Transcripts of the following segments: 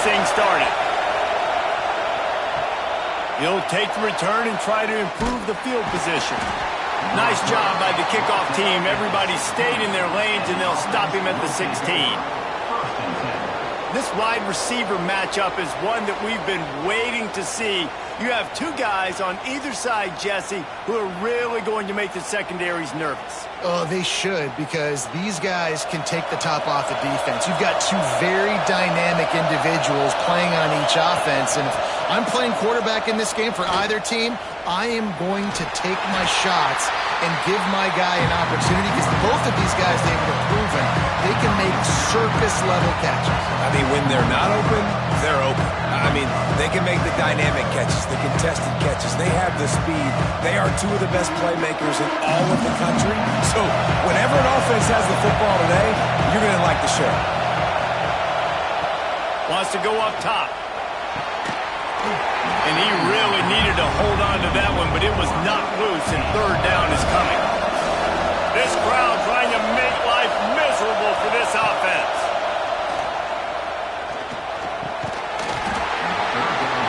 thing started. He'll take the return and try to improve the field position. Nice job by the kickoff team. Everybody stayed in their lanes, and they'll stop him at the 16. This wide receiver matchup is one that we've been waiting to see. You have two guys on either side, Jesse, who are really going to make the secondaries nervous. Oh, they should, because these guys can take the top off the defense. You've got two very dynamic individuals playing on each offense, and if I'm playing quarterback in this game for either team, I am going to take my shots and give my guy an opportunity, because both of these guys, they've proven they can make surface-level catches. I mean, when they're not open, they're open. I mean, they can make the dynamic catches, the contested catches. They have the speed. They are two of the best playmakers in all of the country. So whenever an offense has the football today, you're going to like the show. Wants to go up top. And he really needed to hold on to that one, but it was not loose, and third down is coming. This crowd trying to make life miserable for this offense.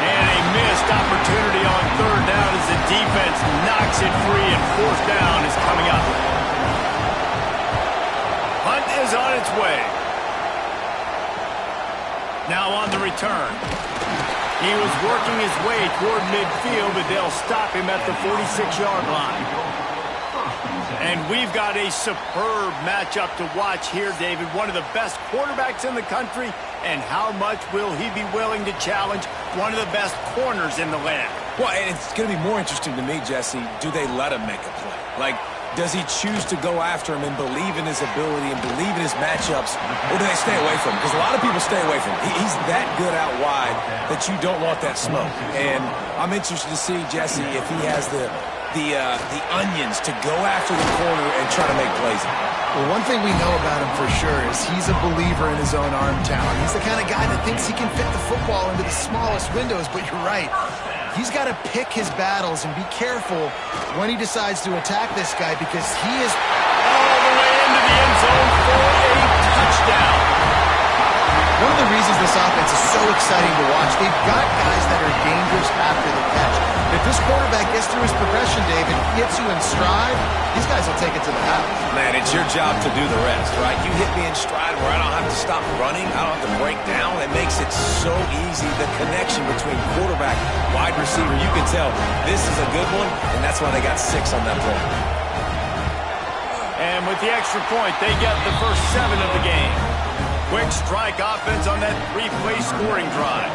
And a missed opportunity on third down as the defense knocks it free, and fourth down is coming up. Hunt is on its way. Now on the return. He was working his way toward midfield, but they'll stop him at the 46-yard line. And we've got a superb matchup to watch here, David. One of the best quarterbacks in the country, and how much will he be willing to challenge one of the best corners in the land? Well, and it's going to be more interesting to me, Jesse, do they let him make a play? Like, does he choose to go after him and believe in his ability and believe in his matchups, or do they stay away from him? Because a lot of people stay away from him. He's that good out wide that you don't want that smoke. And I'm interested to see, Jesse, if he has the onions to go after the corner and try to make plays. Well, one thing we know about him for sure is he's a believer in his own arm talent. He's the kind of guy that thinks he can fit the football into the smallest windows, but you're right. He's got to pick his battles and be careful when he decides to attack this guy, because he is all the way into the end zone for a touchdown. One of the reasons this offense is so exciting to watch, they've got guys that are dangerous after the catch. If this quarterback gets through his progression, David, hits you in stride, these guys will take it to the house. Man, it's your job to do the rest, right? You hit me in stride where I don't have to stop running. I don't have to break down. It makes it so easy. The connection between quarterback, wide receiver, you can tell this is a good one, and that's why they got 6 on that play. And with the extra point, they get the first 7 of the game. Quick strike offense on that 3-play scoring drive.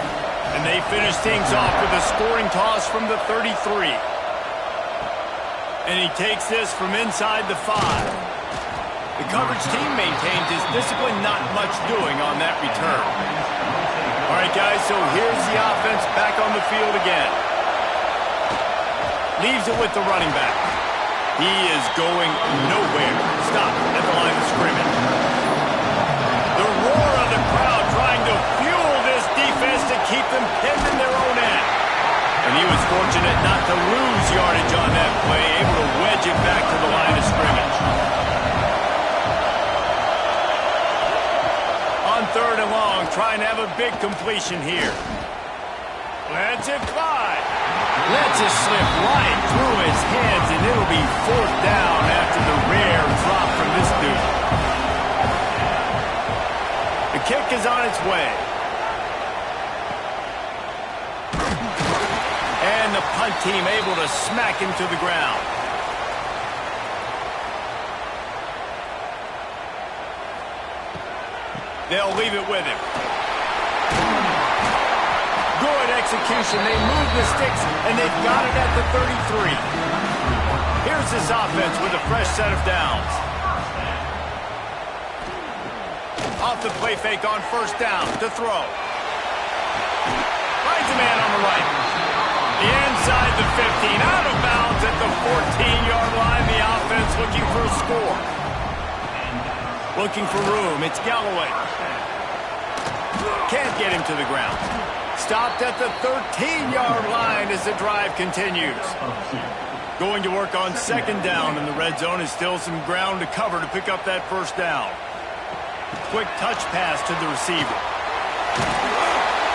And they finish things off with a scoring toss from the 33. And he takes this from inside the 5. The coverage team maintains his discipline, not much doing on that return. All right, guys, so here's the offense back on the field again. Leaves it with the running back. He is going nowhere. Stop at the line of scrimmage. The roar of the crowd trying to fuel this defense to keep them pinned in their own end. And he was fortunate not to lose yardage on that play, able to wedge it back to the line of scrimmage. On third and long, trying to have a big completion here. Lets it fly. Lets it slip right through his hands, and it'll be fourth down after the rare drop from this dude. The kick is on its way. And the punt team able to smack him to the ground. They'll leave it with him. Good execution. They move the sticks, and they've got it at the 33. Here's this offense with a fresh set of downs. Off the play fake on first down to throw. Finds a man on the right. Inside the 15, out of bounds at the 14-yard line. The offense looking for a score. Looking for room. It's Galloway. Can't get him to the ground. Stopped at the 13-yard line as the drive continues. Going to work on second down in the red zone. Is still some ground to cover to pick up that first down. Quick touch pass to the receiver.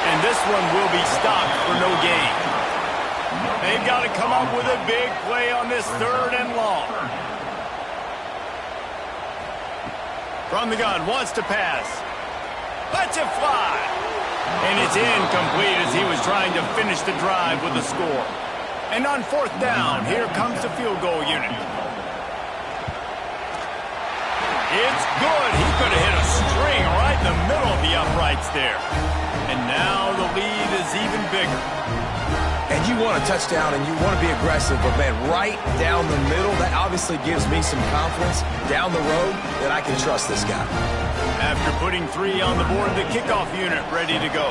And this one will be stopped for no gain. They've got to come up with a big play on this 3rd and long. From the gun, wants to pass. Lets it fly. And it's incomplete as he was trying to finish the drive with a score. And on 4th down, here comes the field goal unit. It's good. He could have hit a string right in the middle of the uprights there. And now the lead is even bigger. And you want a touchdown and you want to be aggressive, but man, right down the middle, that obviously gives me some confidence down the road that I can trust this guy. After putting 3 on the board, the kickoff unit ready to go.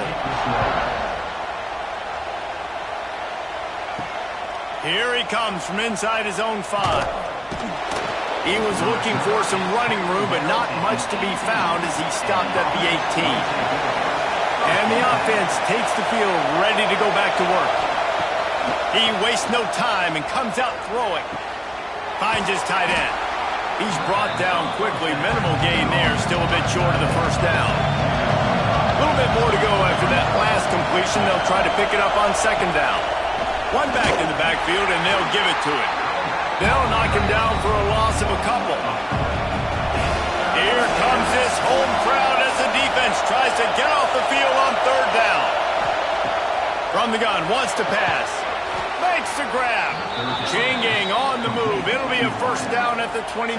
Here he comes from inside his own 5. He was looking for some running room, but not much to be found as he stopped at the 18. And the offense takes the field ready to go back to work. He wastes no time and comes out throwing. Finds his tight end. He's brought down quickly. Minimal gain there, still a bit short of the 1st down. A little bit more to go after that last completion. They'll try to pick it up on 2nd down. One back in the backfield, and they'll give it to him. They'll knock him down for a loss of a couple. Here comes this home crowd as the defense tries to get off the field on 3rd down. From the gun, wants to pass. Makes the grab. Chinging on the move. It'll be a 1st down at the 29.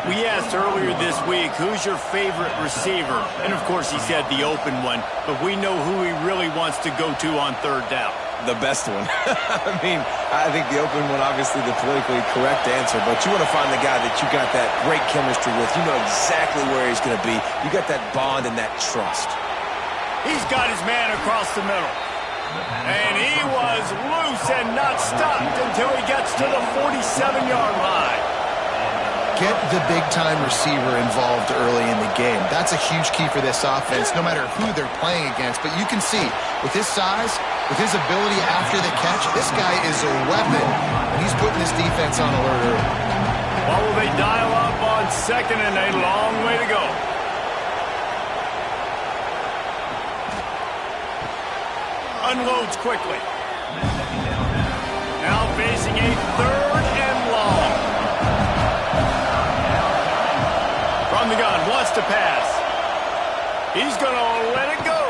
We asked earlier this week, who's your favorite receiver? And, of course, he said the open one. But we know who he really wants to go to on 3rd down. The best one. I mean, I think the open one, obviously the politically correct answer, but you want to find the guy that you got that great chemistry with. You know exactly where he's going to be. You got that bond and that trust. He's got his man across the middle. And he was loose and not stopped until he gets to the 47-yard line. Get the big-time receiver involved early in the game. That's a huge key for this offense, no matter who they're playing against. But you can see, with his size, with his ability after the catch, this guy is a weapon, and he's putting this defense on alert early. Well, will they dial up on 2nd and a long way to go? Unloads quickly. Now facing a 3rd and long. From the gun, wants to pass. He's going to let it go.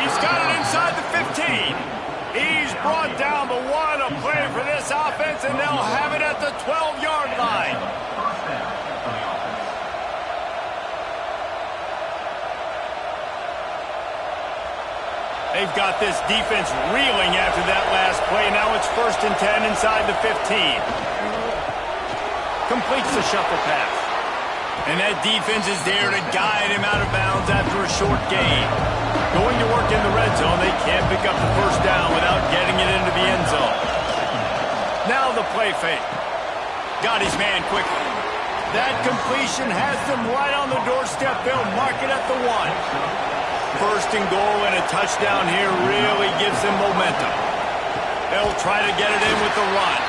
He's got it inside the 15. He's brought down, but what a play for this offense, and they'll have it at the 12-yard line. They've got this defense reeling after that last play. Now it's 1st and 10 inside the 15. Completes the shuffle pass. And that defense is there to guide him out of bounds after a short gain. Going to work in the red zone, they can't pick up the 1st down without getting it into the end zone. Now the play fake. Got his man quickly. That completion has them right on the doorstep. They'll mark it at the 1. 1st and goal and a touchdown here really gives them momentum. They'll try to get it in with the run.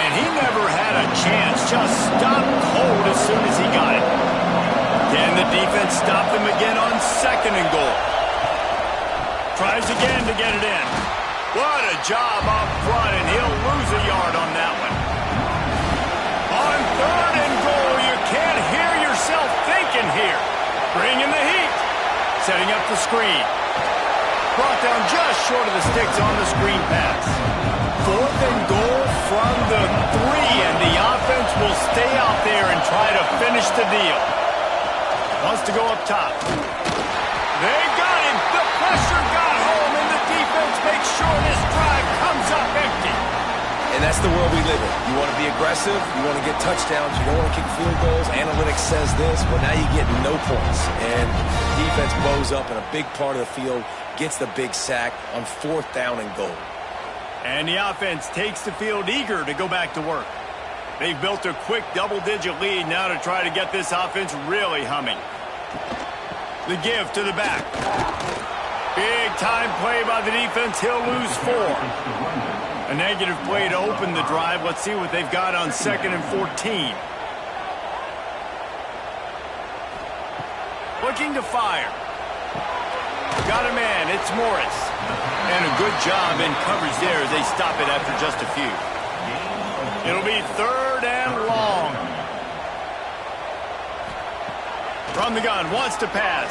And he never had a chance, just stopped cold as soon as he got it. Can the defense stop them again on 2nd and goal? Tries again to get it in. What a job up front, and he'll lose a yard on that one. On 3rd and goal, you can't hear yourself thinking here. Bring in the heat. Setting up the screen. Brought down just short of the sticks on the screen pass. 4th and goal from the 3, and the offense will stay out there and try to finish the deal. Wants to go up top. They got him. The pressure got home, and the defense makes sure this drive comes up empty. And that's the world we live in. You want to be aggressive. You want to get touchdowns. You don't want to kick field goals. Analytics says this, but now you get no points. And defense blows up in a big part of the field, gets the big sack on 4th down and goal. And the offense takes the field eager to go back to work. They've built a quick double-digit lead now to try to get this offense really humming. The give to the back. Big-time play by the defense. He'll lose 4. A negative play to open the drive. Let's see what they've got on 2nd and 14. Looking to fire. Got a man. It's Morris. And a good job in coverage there as they stop it after just a few. It'll be 3rd and long. From the gun, wants to pass.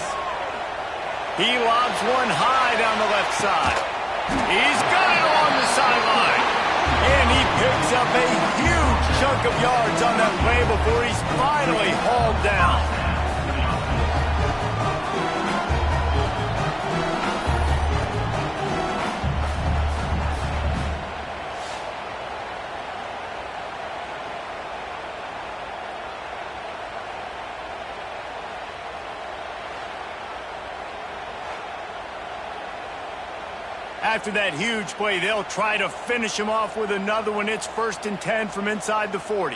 He lobs one high down the left side. He's got it along the sideline. And he picks up a huge chunk of yards on that play before he's finally hauled down. After that huge play, they'll try to finish him off with another one. It's 1st and 10 from inside the 40.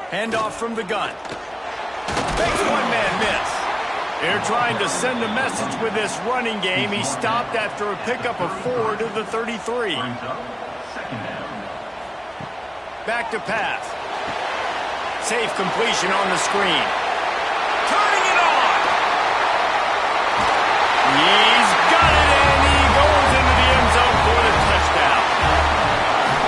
Handoff from the gun. Makes one-man miss. They're trying to send a message with this running game. He stopped after a pickup of 4 to the 33. Back to pass. Safe completion on the screen. Turning it on. He's got it, and he goes into the end zone for the touchdown.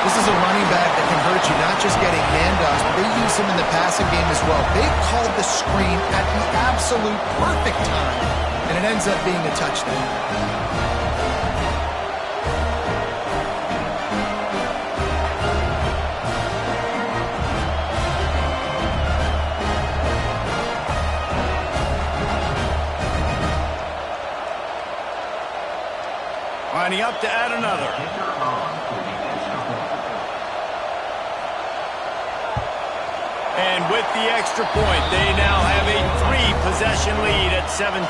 This is a running back that can hurt you, not just getting handoffs, but they use him in the passing game as well. They called the screen at the absolute perfect time, and it ends up being a touchdown. Lining up to add another. And with the extra point, they now have a 3-possession lead at 17.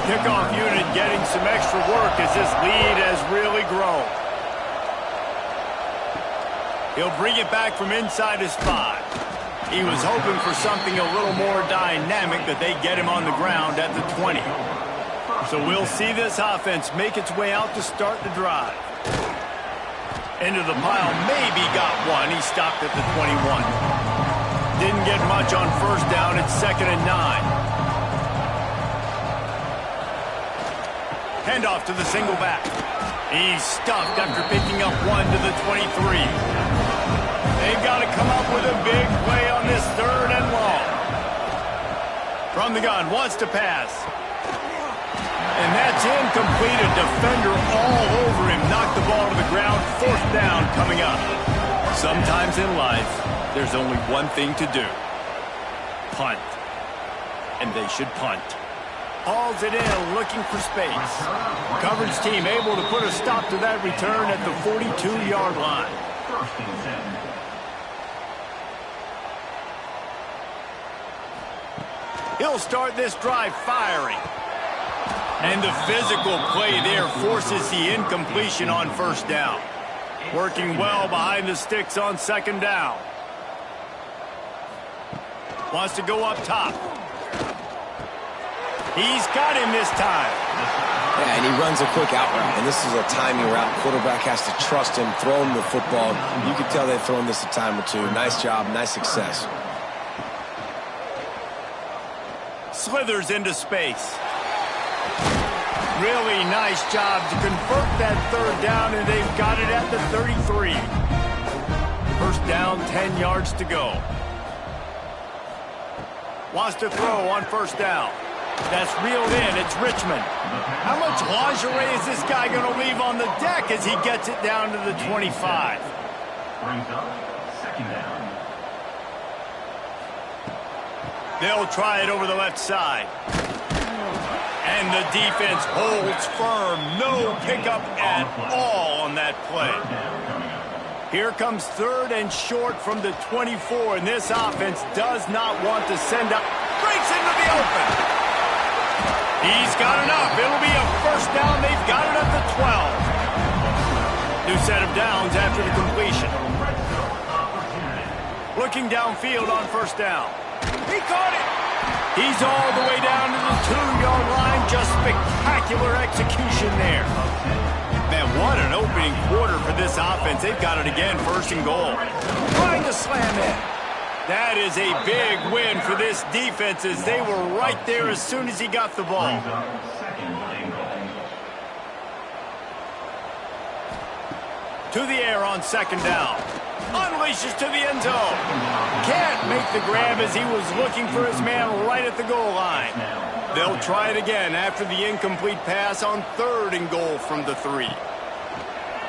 Kickoff unit getting some extra work as this lead has really grown. He'll bring it back from inside his 5. He was hoping for something a little more dynamic, but they get him on the ground at the 20. So we'll see this offense make its way out to start the drive. Into the pile, maybe got one. He stopped at the 21. Didn't get much on 1st down. It's 2nd and 9. Handoff to the single back. He's stuffed after picking up 1 to the 23. They've got to come up with a big play on this 3rd and long. From the gun, wants to pass. And that's incomplete. A defender all over him. Knocked the ball to the ground. 4th down coming up. Sometimes in life, there's only one thing to do. Punt. And they should punt. Hauls it in, looking for space. Coverage team able to put a stop to that return at the 42-yard line. He'll start this drive firing. And the physical play there forces the incompletion on 1st down. Working well behind the sticks on 2nd down. Wants to go up top. He's got him this time. Yeah, and he runs a quick out route, and this is a timing route. Quarterback has to trust him, throw him the football. You can tell they've thrown this a time or two. Nice job, nice success. Slithers into space. Really nice job to convert that 3rd down, and they've got it at the 33. 1st down, 10 yards to go. Wants to throw on 1st down. That's reeled in. It's Richmond. How much lingerie is this guy going to leave on the deck as he gets it down to the 25? Brings up 2nd down. They'll try it over the left side. And the defense holds firm. No pickup at all on that play. Here comes 3rd and short from the 24, and this offense does not want to send up. Breaks into the open. He's got enough. It'll be a 1st down. They've got it at the 12. New set of downs after the completion. Looking downfield on 1st down. He caught it. He's all the way down to the 2-yard line. Just spectacular execution there. Man, what an opening quarter for this offense. They've got it again, 1st and goal. Trying to slam in. That is a big win for this defense as they were right there as soon as he got the ball. To the air on second down. Unleashes to the end zone. Can't make the grab as he was looking for his man right at the goal line. They'll try it again after the incomplete pass on 3rd and goal from the 3.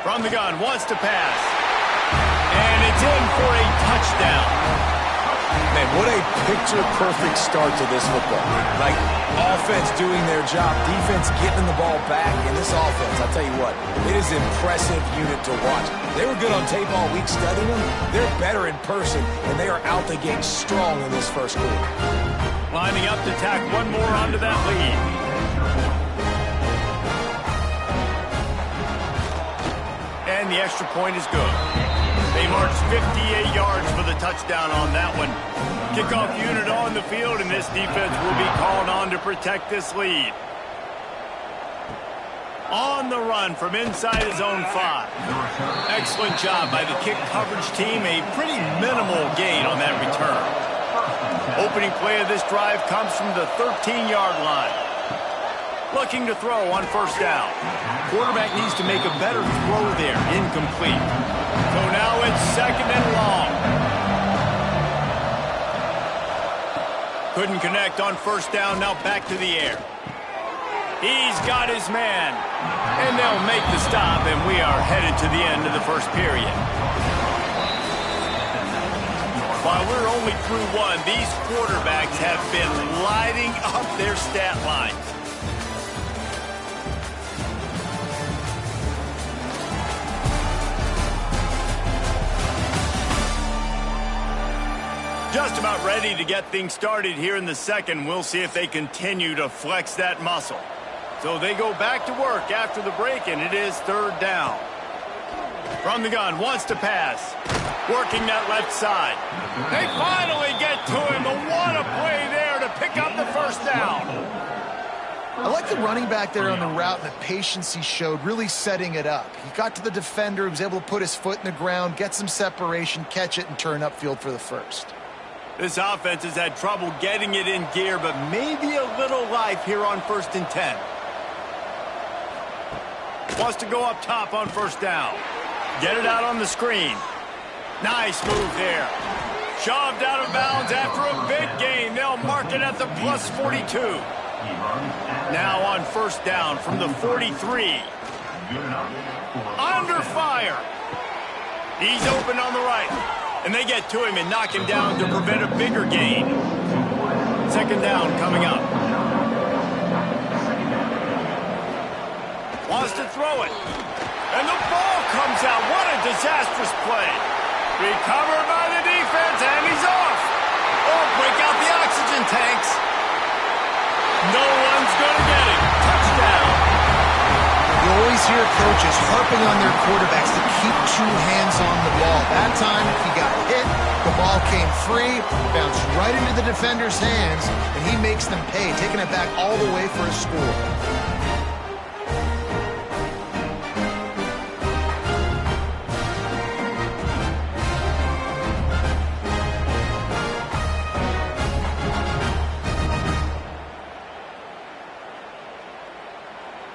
From the gun, wants to pass. And it's in for a touchdown. Man, what a picture-perfect start to this football. Like, offense doing their job, defense getting the ball back, and this offense, I'll tell you what, it is an impressive unit to watch. They were good on tape all week studying them. They're better in person, and they are out the gate strong in this first quarter. Lining up to tack one more onto that lead. And the extra point is good. They marched 58 yards for the touchdown on that one. Kickoff unit on the field, and this defense will be called on to protect this lead. On the run from inside his own 5. Excellent job by the kick coverage team. A pretty minimal gain on that return. Opening play of this drive comes from the 13-yard line. Looking to throw on first down. Quarterback needs to make a better throw there. Incomplete. So now it's 2nd and long. Couldn't connect on first down. Now back to the air. He's got his man. And they'll make the stop, and we are headed to the end of the first period. While we're only through one, these quarterbacks have been lighting up their stat lines. Just about ready to get things started here in the second. We'll see if they continue to flex that muscle. So they go back to work after the break, and it is 3rd down. From the gun, wants to pass. Working that left side. They finally get to him. But what a play there to pick up the first down. I like the running back there on the route and the patience he showed, really setting it up. He got to the defender, he was able to put his foot in the ground, get some separation, catch it, and turn upfield for the first. This offense has had trouble getting it in gear, but maybe a little life here on 1st and 10. Wants to go up top on first down. Get it out on the screen. Nice move there. Shoved out of bounds after a big gain. They'll mark it at the plus 42. Now on first down from the 43. Under fire. He's open on the right. And they get to him and knock him down to prevent a bigger gain. 2nd down coming up. Wants to throw it. And the ball comes out. What a disastrous play. Recovered by the defense, and he's off. Oh, break out the oxygen tanks. No one's going to get it. Touchdown. You always hear coaches harping on their quarterbacks to keep 2 hands on the ball. That time, he got hit, the ball came free, bounced right into the defender's hands, and he makes them pay, taking it back all the way for a score.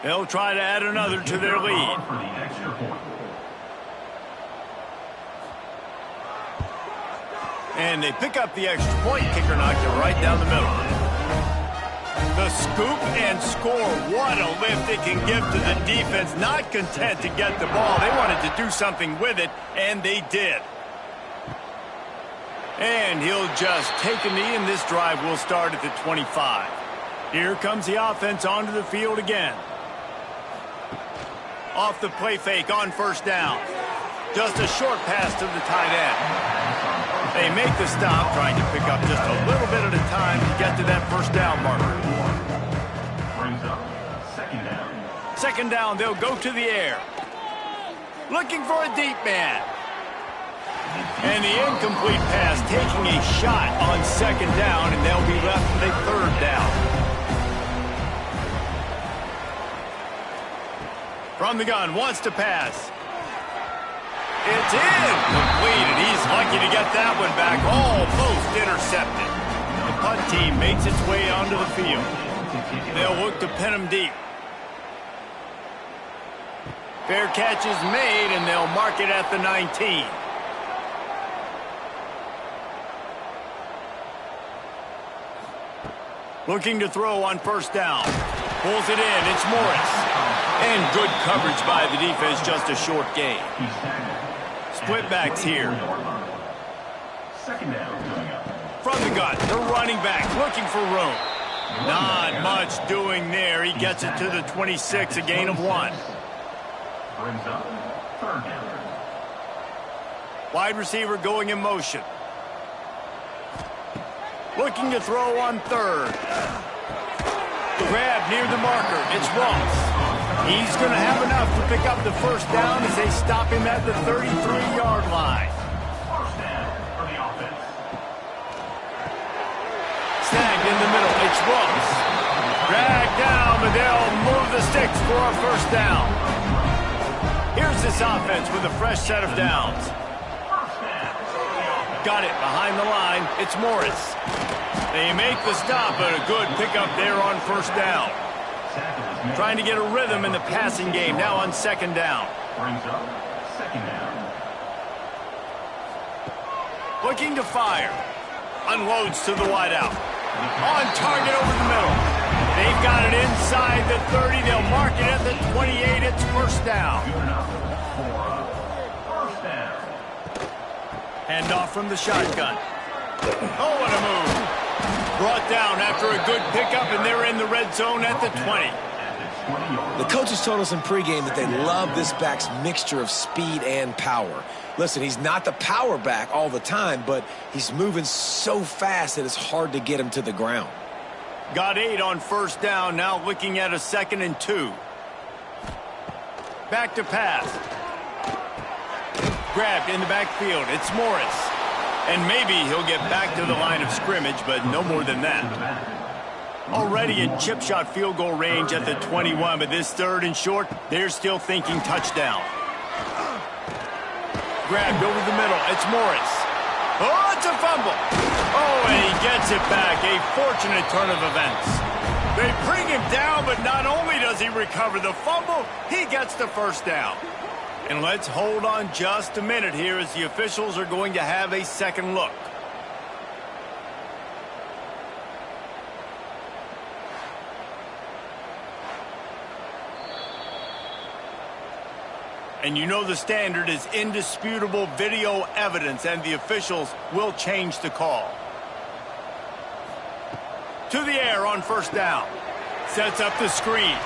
They'll try to add another to their lead. And they pick up the extra point. Kicker knocked it right down the middle. The scoop and score. What a lift it can give to the defense. Not content to get the ball. They wanted to do something with it, and they did. And he'll just take a knee, and this drive will start at the 25. Here comes the offense onto the field again. Off the play fake on first down. Just a short pass to the tight end. They make the stop, trying to pick up just a little bit at a time to get to that first down marker. Brings up 2nd down. 2nd down, they'll go to the air. Looking for a deep man. And the incomplete pass taking a shot on 2nd down, and they'll be left with a 3rd down. From the gun, wants to pass. It's incomplete, and he's lucky Lucky to get that one back. Almost intercepted. The punt team makes its way onto the field. They'll look to pin him deep. Fair catch is made, and they'll mark it at the 19. Looking to throw on first down. Pulls it in. It's Morris. And good coverage by the defense, just a short gain. Split backs here. Second down coming up. From the gun, the running back looking for room. Not much doing there. He gets it to the 26, a gain of 1. Brings up third down. Wide receiver going in motion. Looking to throw on third. Grab near the marker. It's Ross. He's going to have enough to pick up the first down as they stop him at the 33-yard line. First down for the offense. Snagged in the middle. It's Ross. Dragged down, but they'll move the sticks for a first down. Here's this offense with a fresh set of downs. Got it behind the line. It's Morris. They make the stop, but a good pickup there on first down. Trying to get a rhythm in the passing game now on second down. Brings up second down. Looking to fire. Unloads to the wideout. On target over the middle. They've got it inside the 30. They'll mark it at the 28. It's first down. Good enough for first down. Hand off from the shotgun. Oh, what a move. Brought down after a good pickup, and they're in the red zone at the 20. The coaches told us in pregame that they love this back's mixture of speed and power. Listen, he's not the power back all the time, but he's moving so fast that it's hard to get him to the ground. Got 8 on first down, now looking at a 2nd and 2. Back to pass. Grabbed in the backfield. It's Morris. And maybe he'll get back to the line of scrimmage, but no more than that. Already in chip shot field goal range at the 21, but this 3rd and short, they're still thinking touchdown. Grabbed over the middle. It's Morris. Oh, it's a fumble. Oh, and he gets it back. A fortunate turn of events. They bring him down, but not only does he recover the fumble, he gets the first down. And let's hold on just a minute here as the officials are going to have a second look. And you know the standard is indisputable video evidence, and the officials will change the call. To the air on first down. Sets up the screen.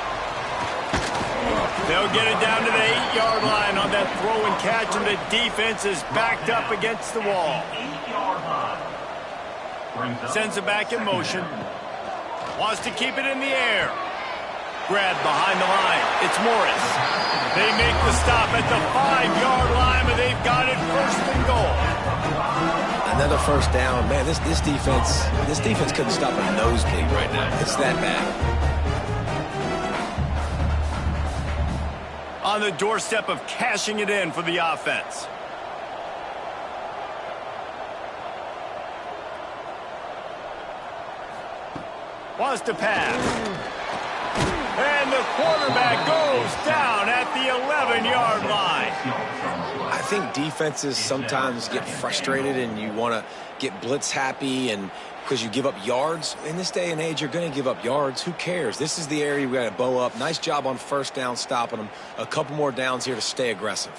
They'll get it down to the 8-yard line on that throw and catch, and the defense is backed up against the wall. 8-yard line. Sends it back in motion. Wants to keep it in the air. Grab behind the line. It's Morris. They make the stop at the 5-yard line, but they've got it first and goal. Another first down. Man, this defense couldn't stop a nosebleed right now. It's that bad. On the doorstep of cashing it in for the offense. Wants to pass. And the quarterback goes down at the 11-yard line. I think defenses sometimes get frustrated and you want to get blitz happy, and because you give up yards. In this day and age, you're going to give up yards. Who cares? This is the area we got to bow up. Nice job on first down, stopping them. A couple more downs here to stay aggressive.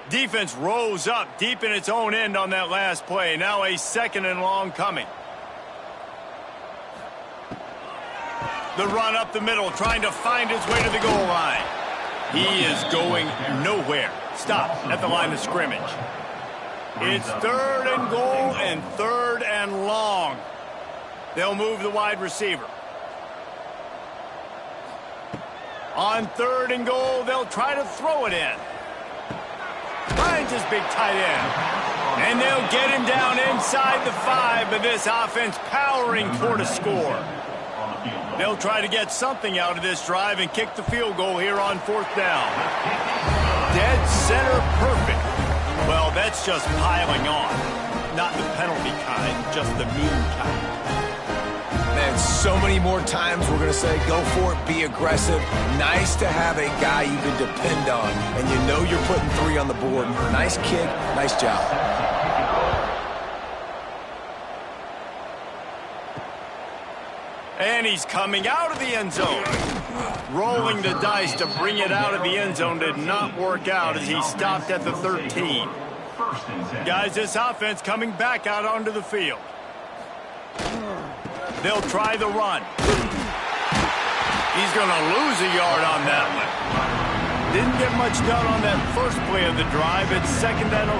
Defense rose up deep in its own end on that last play. Now a 2nd and long coming. The run up the middle, trying to find his way to the goal line. He is going nowhere. Stop at the line of scrimmage. It's 3rd and goal and 3rd and long. They'll move the wide receiver. On 3rd and goal, they'll try to throw it in. Finds his big tight end. And they'll get him down inside the 5, but this offense powering toward a score. They'll try to get something out of this drive and kick the field goal here on 4th down. Dead center perfect. That's just piling on. Not the penalty kind, just the mean kind. Man, so many more times we're going to say, go for it, be aggressive. Nice to have a guy you can depend on, and you know you're putting 3 on the board. Nice kick, nice job. And he's coming out of the end zone. Rolling the dice to bring it out of the end zone did not work out as he stopped at the 13. Guys, this offense coming back out onto the field. They'll try the run. He's going to lose a yard on that one. Didn't get much done on that first play of the drive. It's 2nd and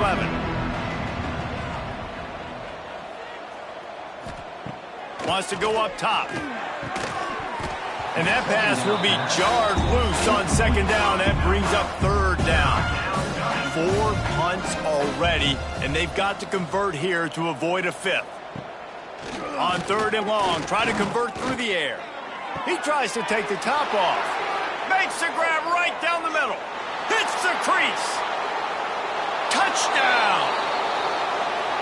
11. Wants to go up top. And that pass will be jarred loose on 2nd down. That brings up 3rd down. 4 punts already, and they've got to convert here to avoid a 5th. On 3rd and long, try to convert through the air. He tries to take the top off. Makes the grab right down the middle. Hits the crease. Touchdown!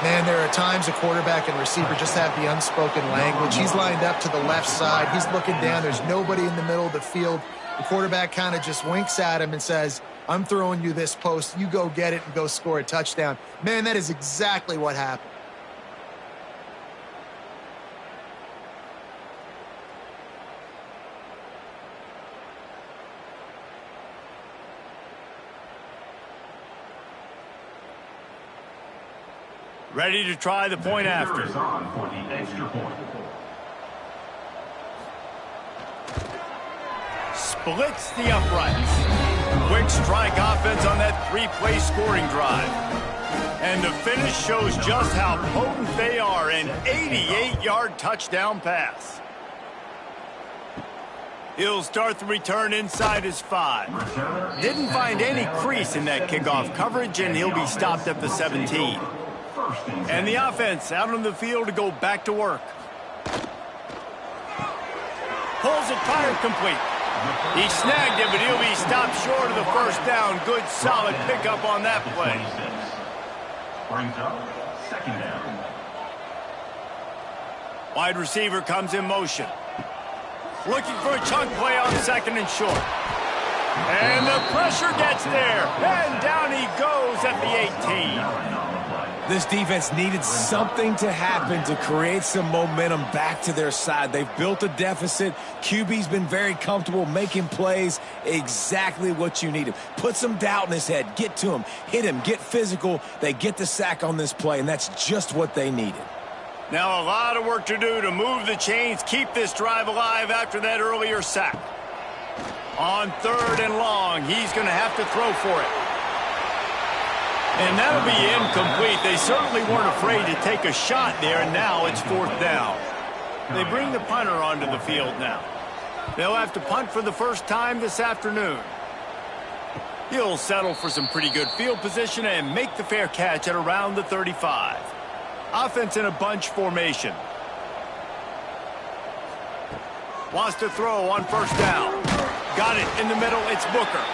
Man, there are times a quarterback and receiver just have the unspoken language. He's lined up to the left side. He's looking down. There's nobody in the middle of the field. The quarterback kind of just winks at him and says, I'm throwing you this post. You go get it and go score a touchdown. Man, that is exactly what happened. Ready to try the point after. On for the extra point. Splits the uprights. Quick strike offense on that 3-play scoring drive. And the finish shows just how potent they are. An 88-yard touchdown pass. He'll start the return inside his 5. Didn't find any crease in that kickoff coverage, and he'll be stopped at the 17. And the offense out on the field to go back to work. Pulls it tired complete. He snagged it, but he'll be stopped short of the 1st down. Good, solid pickup on that play. Brings up 2nd down. Wide receiver comes in motion. Looking for a chunk play on 2nd and short. And the pressure gets there. And down he goes at the 18. This defense needed something to happen to create some momentum back to their side. They've built a deficit. QB's been very comfortable making plays. Exactly what you needed. Put some doubt in his head. Get to him. Hit him. Get physical. They get the sack on this play, and that's just what they needed. Now a lot of work to do to move the chains, keep this drive alive after that earlier sack. On 3rd and long, he's going to have to throw for it. And that'll be incomplete. They certainly weren't afraid to take a shot there, and now it's 4th down. They bring the punter onto the field now. They'll have to punt for the first time this afternoon. He'll settle for some pretty good field position and make the fair catch at around the 35. Offense in a bunch formation. Wants to throw on 1st down. Got it in the middle. It's Booker.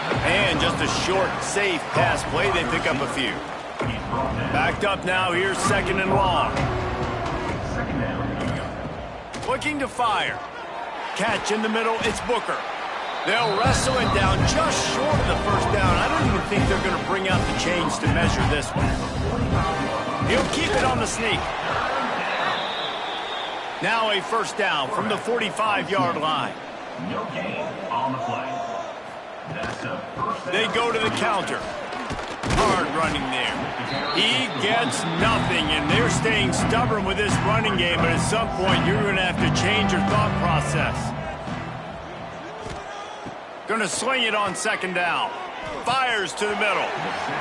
And just a short, safe pass play. They pick up a few. Backed up now. Here's 2nd and long. Looking to fire. Catch in the middle. It's Booker. They'll wrestle it down just short of the 1st down. I don't even think they're going to bring out the chains to measure this one. He'll keep it on the sneak. Now a 1st down from the 45-yard line. No gain on the play. They go to the counter. Hard running there. He gets nothing, and they're staying stubborn with this running game, but at some point you're going to have to change your thought process. Going to sling it on 2nd down. Fires to the middle.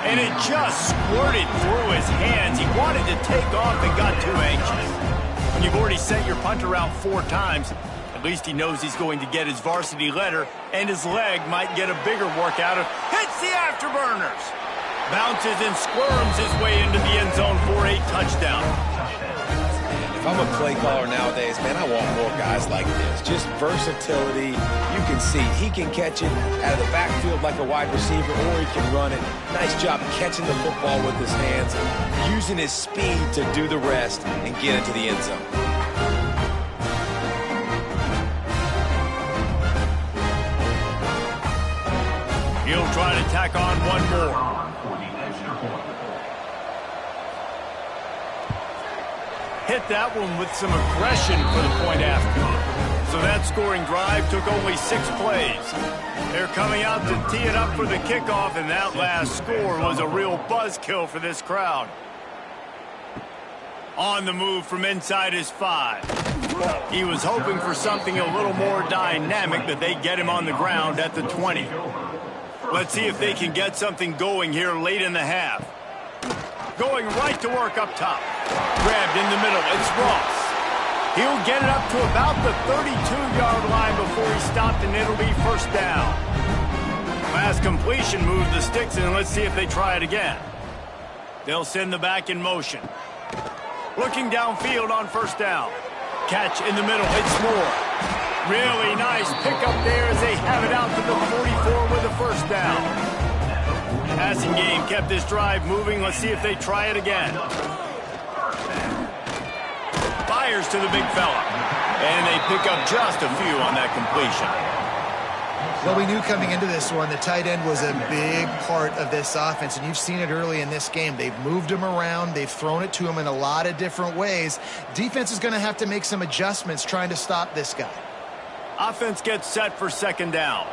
And it just squirted through his hands. He wanted to take off and got too anxious. When you've already sent your punter out 4 times, at least he knows he's going to get his varsity letter, and his leg might get a bigger workout if hits the afterburners. Bounces and squirms his way into the end zone for a touchdown. If If I'm a play caller nowadays, man, I want more guys like this. Just versatility. You can see he can catch it out of the backfield like a wide receiver, or he can run it. Nice job catching the football with his hands, using his speed to do the rest and get into the end zone. He'll try to tack on one more. Hit that one with some aggression for the point after. So that scoring drive took only 6 plays. They're coming out to tee it up for the kickoff, and that last score was a real buzzkill for this crowd. On the move from inside his 5. He was hoping for something a little more dynamic, but they get him on the ground at the 20. Let's see if they can get something going here late in the half. Going right to work up top. Grabbed in the middle. It's Ross. He'll get it up to about the 32-yard line before he stopped, and it'll be first down. Last completion moved the sticks, and let's see if they try it again. They'll send the back in motion. Looking downfield on first down. Catch in the middle. It's Moore. Really nice pickup there as they have it out to the 44 with a first down. Passing game kept this drive moving. Let's see if they try it again. Fires to the big fella. And they pick up just a few on that completion. Well, we knew coming into this one, the tight end was a big part of this offense, and you've seen it early in this game. They've moved him around. They've thrown it to him in a lot of different ways. Defense is going to have to make some adjustments trying to stop this guy. Offense gets set for second down.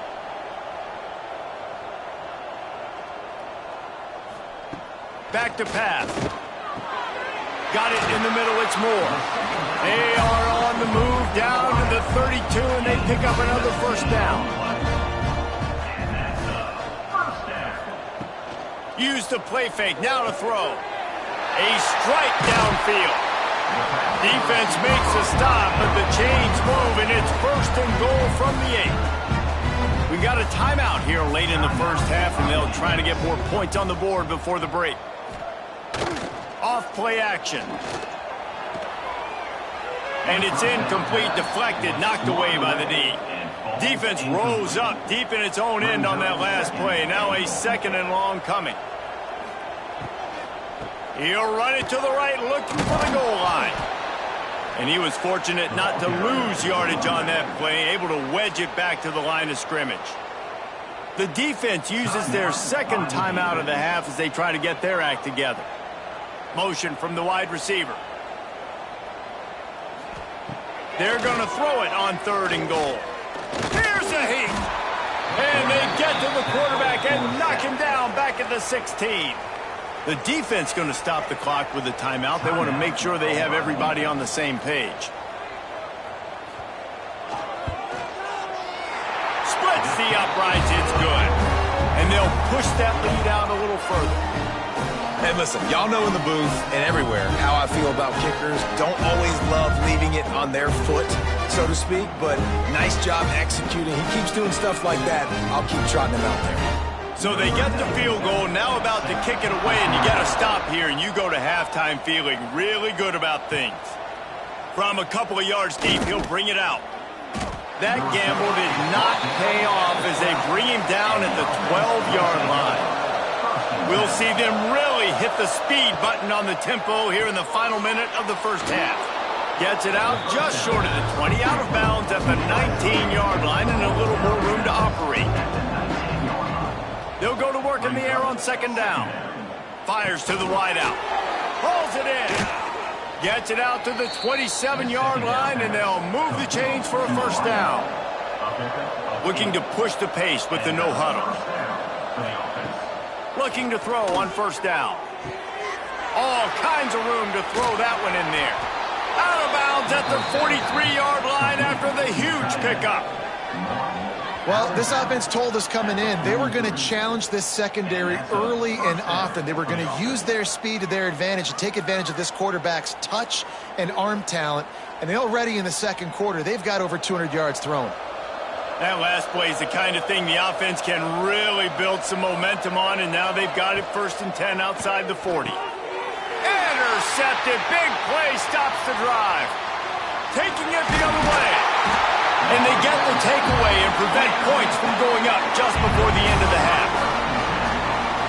Back to pass. Got it in the middle. It's Moore. They are on the move down to the 32, and they pick up another first down. Use the play fake. Now to throw. A strike downfield. Defense makes a stop, but the chains move, and it's first and goal from the 8. We got a timeout here late in the first half, and they'll try to get more points on the board before the break. Off play action. And it's incomplete, deflected, knocked away by the D. Defense rose up deep in its own end on that last play. Now a second and long coming. He'll run it to the right, looking for the goal line. And he was fortunate not to lose yardage on that play, able to wedge it back to the line of scrimmage. The defense uses their second timeout of the half as they try to get their act together. Motion from the wide receiver. They're going to throw it on third and goal. Here's a heat. And they get to the quarterback and knock him down back at the 16. The defense going to stop the clock with a timeout. They want to make sure they have everybody on the same page. Splits the uprights. It's good. And they'll push that lead out a little further. And listen, y'all know in the booth and everywhere how I feel about kickers. Don't always love leaving it on their foot, so to speak, but nice job executing. He keeps doing stuff like that. I'll keep trotting him out there. So they get the field goal, now about to kick it away, and you get a stop here, and you go to halftime feeling really good about things. From a couple of yards deep, he'll bring it out. That gamble did not pay off as they bring him down at the 12-yard line. We'll see them really hit the speed button on the tempo here in the final minute of the first half. Gets it out just short of the 20, out of bounds at the 19-yard line, and a little more room to operate. They'll go to work in the air on second down. Fires to the wideout. Hauls it in. Gets it out to the 27-yard line, and they'll move the chains for a first down. Looking to push the pace with the no huddle. Looking to throw on first down. All kinds of room to throw that one in there. Out of bounds at the 43-yard line after the huge pickup. Well, this offense told us coming in they were going to challenge this secondary early and often. They were going to use their speed to their advantage and take advantage of this quarterback's touch and arm talent. And already in the second quarter, they've got over 200 yards thrown. That last play is the kind of thing the offense can really build some momentum on, and now they've got it first and 10 outside the 40. Intercepted! intercepted. Big play stops the drive. Taking it the other way. And they get the takeaway and prevent points from going up just before the end of the half.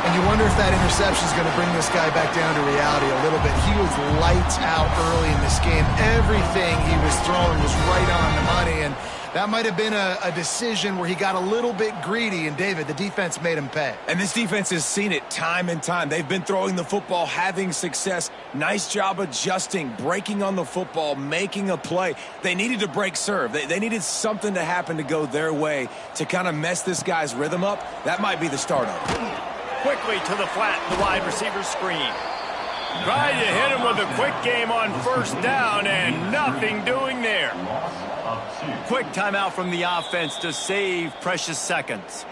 And you wonder if that interception is going to bring this guy back down to reality a little bit. He was lights out early in this game. Everything he was throwing was right on the money, and that might have been a decision where he got a little bit greedy, and David, the defense made him pay. And this defense has seen it time and time. They've been throwing the football, having success. Nice job adjusting, breaking on the football, making a play. They needed to break serve. They needed something to happen to go their way to kind of mess this guy's rhythm up. That might be the start of it. Quickly to the flat, the wide receiver screen. Tried to hit him with a quick game on first down, and nothing doing there. Quick timeout from the offense to save precious seconds.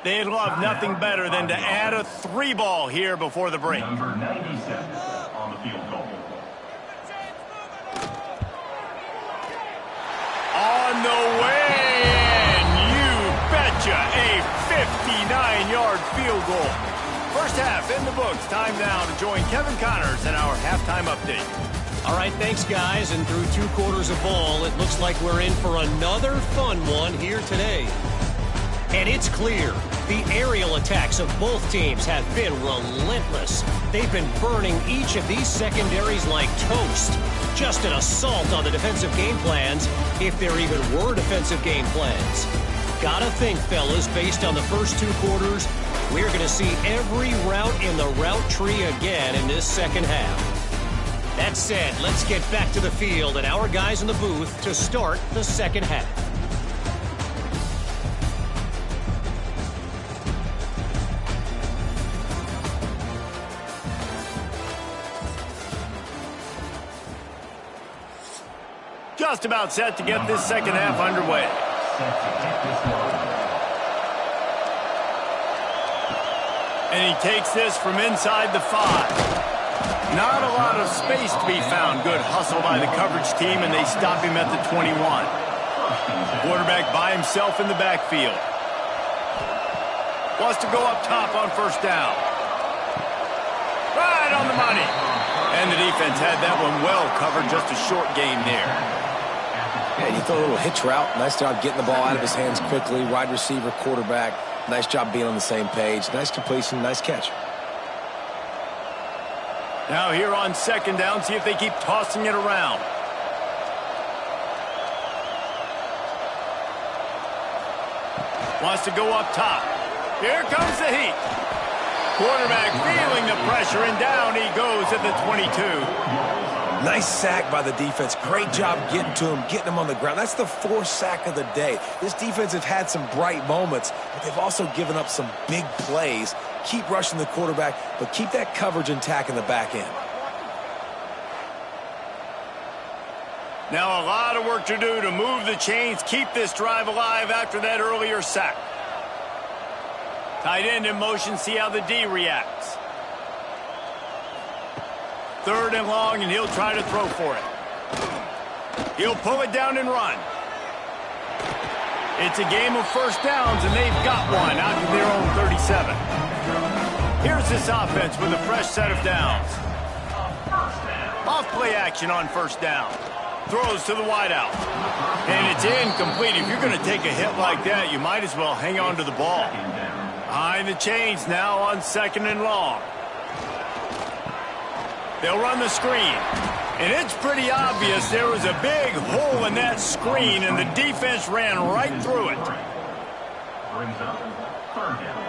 They'd love nothing better than to add a 3-ball here before the break. Number 97 on the field goal. On the way, and you betcha, a 59-yard field goal. First half in the books. Time now to join Kevin Connors in our halftime update. All right, thanks, guys. And through 2 quarters of ball, it looks like we're in for another fun one here today. And it's clear, the aerial attacks of both teams have been relentless. They've been burning each of these secondaries like toast. Just an assault on the defensive game plans, if there even were defensive game plans. Gotta think, fellas, based on the first 2 quarters, we're going to see every route in the route tree again in this second half. That said, let's get back to the field and our guys in the booth to start the second half. Just about set to get this second half underway. And he takes this from inside the 5. Not a lot of space to be found. Good hustle by the coverage team, and they stop him at the 21. Quarterback by himself in the backfield. Wants to go up top on first down. Right on the money. And the defense had that one well covered. Just a short game there. Yeah, you throw a little hitch route. Nice job getting the ball out of his hands quickly. Wide receiver, quarterback. Nice job being on the same page. Nice completion, nice catch. Now here on second down, see if they keep tossing it around. Wants to go up top. Here comes the heat. Quarterback feeling the pressure, and down he goes at the 22. Nice sack by the defense. Great job getting to him, getting him on the ground. That's the 4th sack of the day. This defense has had some bright moments, but they've also given up some big plays. Keep rushing the quarterback, but keep that coverage intact in the back end. Now a lot of work to do to move the chains, keep this drive alive after that earlier sack. Tight end in motion, see how the D reacts. 3rd and long, and he'll try to throw for it. He'll pull it down and run. It's a game of first downs, and they've got one out to their own 37. Here's this offense with a fresh set of downs. Off play action on first down. Throws to the wideout. And it's incomplete. If you're going to take a hit like that, you might as well hang on to the ball. Behind the chains now on 2nd and long. They'll run the screen. And it's pretty obvious there was a big hole in that screen, and the defense ran right through it. Brings up 3rd down.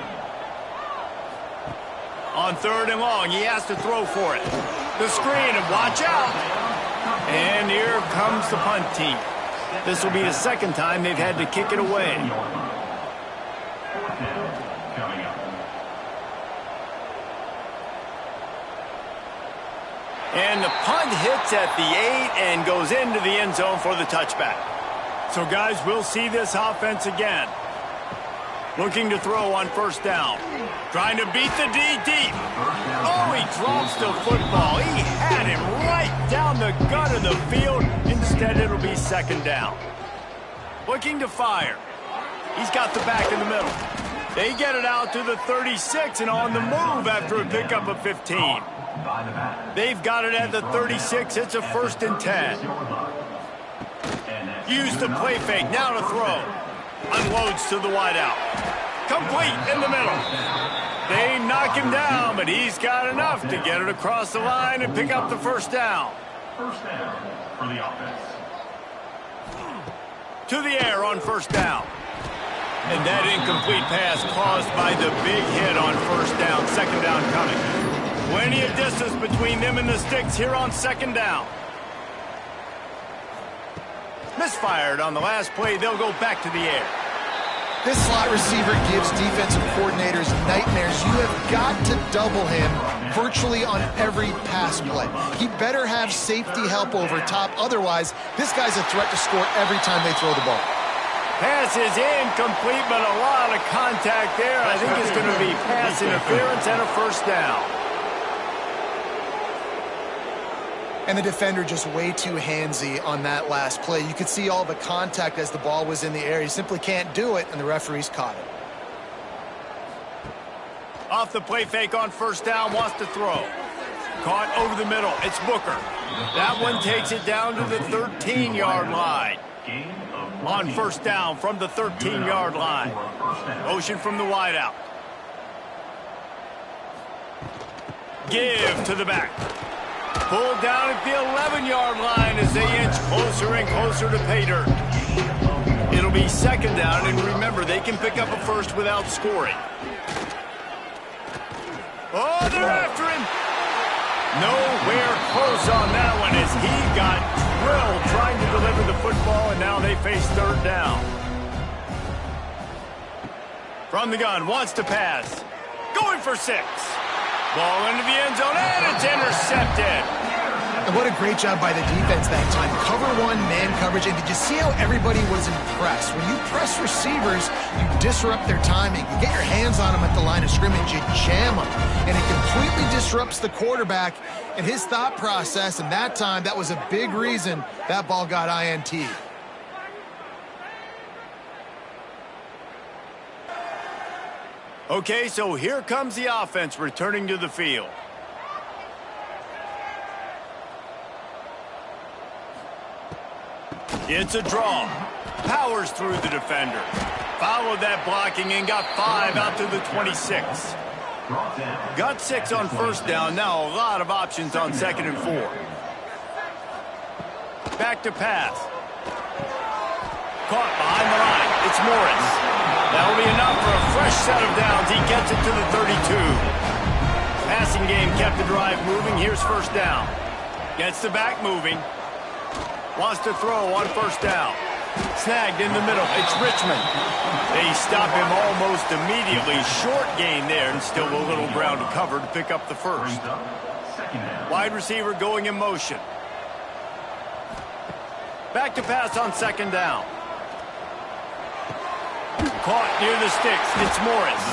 On 3rd and long, he has to throw for it. The screen, and watch out. And here comes the punt team. This will be the 2nd time they've had to kick it away. 4th down coming up. And the punt hits at the 8 and goes into the end zone for the touchback. So, guys, we'll see this offense again. Looking to throw on first down. Trying to beat the D deep. Oh, he drops the football. He had him right down the gut of the field. Instead, it'll be 2nd down. Looking to fire. He's got the back in the middle. They get it out to the 36 and on the move after a pickup of 15. They've got it at the 36. It's a 1st and 10. Use the play fake. Now to throw. Unloads to the wideout. Complete in the middle. They knock him down, but he's got enough to get it across the line and pick up the 1st down. 1st down for the offense. To the air on 1st down. And that incomplete pass caused by the big hit on 1st down. 2nd down coming. Plenty of distance between them and the sticks here on 2nd down. Misfired on the last play. They'll go back to the air. This slot receiver gives defensive coordinators nightmares. You have got to double him virtually on every pass play. He better have safety help over top. Otherwise, this guy's a threat to score every time they throw the ball. Pass is incomplete, but a lot of contact there. I think it's going to be pass interference and a 1st down. And the defender just way too handsy on that last play. You could see all the contact as the ball was in the air. He simply can't do it, and the referee's caught it. Off the play fake on 1st down, wants to throw. Caught over the middle. It's Booker. That one takes it down to the 13-yard line. On 1st down from the 13-yard line. Motion from the wideout. Give to the back. Pulled down at the 11-yard line as they inch closer and closer to pay dirt. It'll be 2nd down, and remember, they can pick up a 1st without scoring. Oh, they're after him. Nowhere close on that one as he got drilled trying to deliver the football, and now they face 3rd down. From the gun, wants to pass. Going for 6. Ball into the end zone, and it's intercepted. And what a great job by the defense that time. Cover 1, man coverage. And did you see how everybody was impressed? When you press receivers, you disrupt their timing. You get your hands on them at the line of scrimmage. You jam them. And it completely disrupts the quarterback and his thought process. And that time, that was a big reason that ball got INT. Okay, so here comes the offense returning to the field. It's a draw. Powers through the defender. Followed that blocking and got 5 out to the 26. Got 6 on 1st down. Now a lot of options on 2nd and 4. Back to pass. Caught behind the line. It's Morris. That'll be enough for a fresh set of downs. He gets it to the 32. Passing game kept the drive moving. Here's 1st down. Gets the back moving. Wants to throw on 1st down. Snagged in the middle. It's Richmond. They stop him almost immediately. Short gain there, and still a little ground to cover to pick up the 1st. Wide receiver going in motion. Back to pass on 2nd down. Caught near the sticks. It's Morris.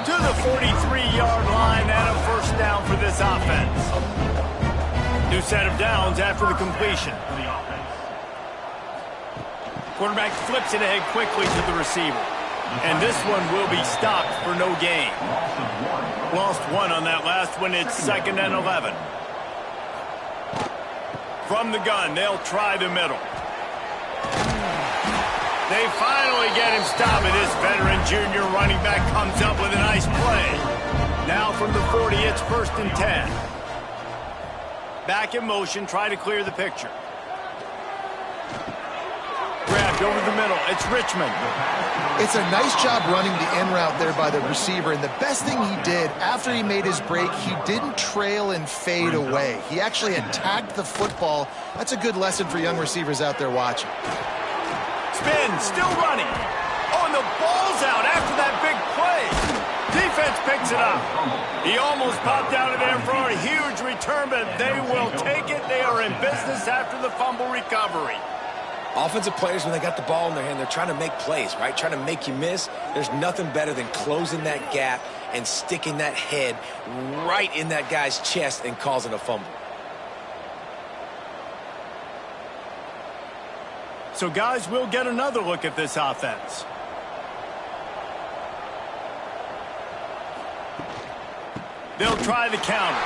To the 43-yard line and a 1st down for this offense. New set of downs after the completion. Quarterback flips it ahead quickly to the receiver. And this one will be stopped for no gain. Lost 1 on that last one. It's 2nd and 11. From the gun, they'll try the middle. They finally get him stopped, and this veteran junior running back comes up with a nice play. Now from the 40, it's 1st and 10. Back in motion, try to clear the picture. Grabbed over the middle. It's Richmond. It's a nice job running the in route there by the receiver, and the best thing he did after he made his break, he didn't trail and fade away. He actually attacked the football. That's a good lesson for young receivers out there watching. Spin, still running. Oh, and the ball's out after that big play. Defense picks it up. He almost popped out of there for a huge return, but they will take it. They are in business after the fumble recovery. Offensive players, when they got the ball in their hand, they're trying to make plays, right? Trying to make you miss. There's nothing better than closing that gap and sticking that head right in that guy's chest and causing a fumble. So, guys, we'll get another look at this offense. They'll try the counter.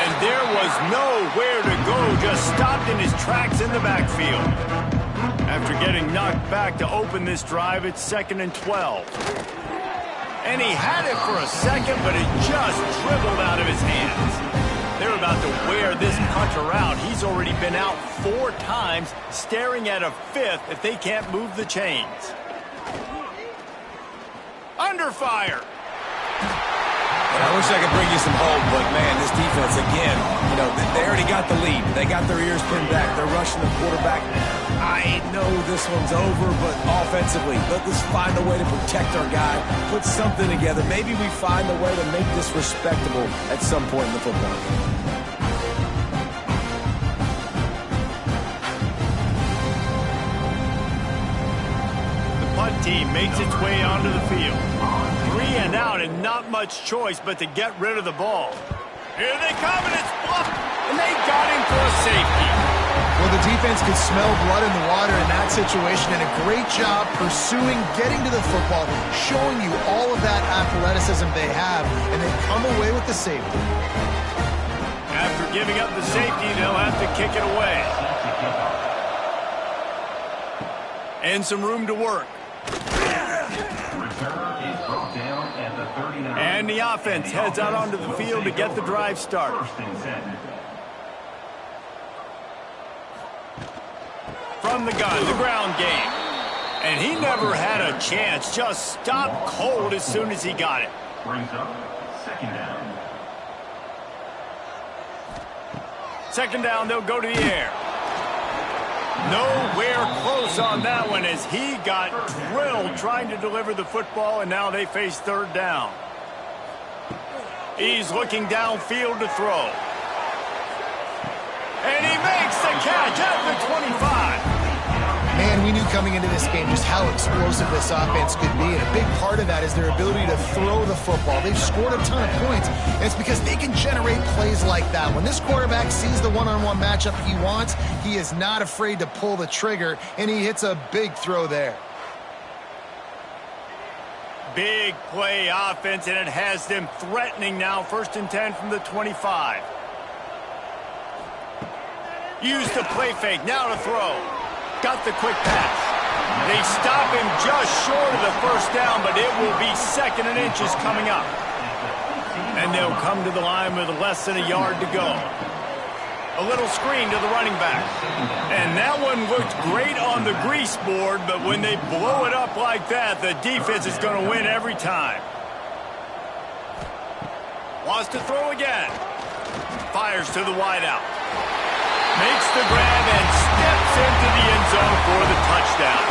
And there was nowhere to go, just stopped in his tracks in the backfield. After getting knocked back to open this drive, it's 2nd and 12. And he had it for a second, but it just dribbled out of his hands. They're about to wear this punter out. He's already been out 4 times, staring at a 5th if they can't move the chains. Under fire. I wish I could bring you some hope, but, man, this defense, again, you know, they already got the lead. They got their ears pinned back. They're rushing the quarterback. I know this one's over, but offensively, let's find a way to protect our guy, put something together. Maybe we find a way to make this respectable at some point in the football game. The punt team makes its way onto the field. 3 and out and not much choice but to get rid of the ball. Here they come, and it's bluffed, and they got him for a safety. Well, the defense could smell blood in the water in that situation, and a great job pursuing, getting to the football, showing you all of that athleticism they have, and they come away with the safety. After giving up the safety, they'll have to kick it away. And some room to work. And the offense heads out onto the field to get the drive started. From the gun, the ground game. And he never had a chance. Just stopped cold as soon as he got it. Brings up 2nd down. 2nd down, they'll go to the air. Nowhere close on that one as he got drilled trying to deliver the football, and now they face 3rd down. He's looking downfield to throw. And he makes the catch at the 25. Man, we knew coming into this game just how explosive this offense could be, and a big part of that is their ability to throw the football. They've scored a ton of points, and it's because they can generate plays like that. When this quarterback sees the one-on-one matchup he wants, he is not afraid to pull the trigger, and he hits a big throw there. Big play offense, and it has them threatening now. 1st and 10 from the 25. Used the play fake, now to throw. Got the quick pass. They stop him just short of the 1st down, but it will be 2nd and inches coming up. And they'll come to the line with less than a yard to go. A little screen to the running back. And that one looked great on the grease board, but when they blow it up like that, the defense is going to win every time. Wants to throw again. Fires to the wideout. Makes the grab and steps into the end zone for the touchdown.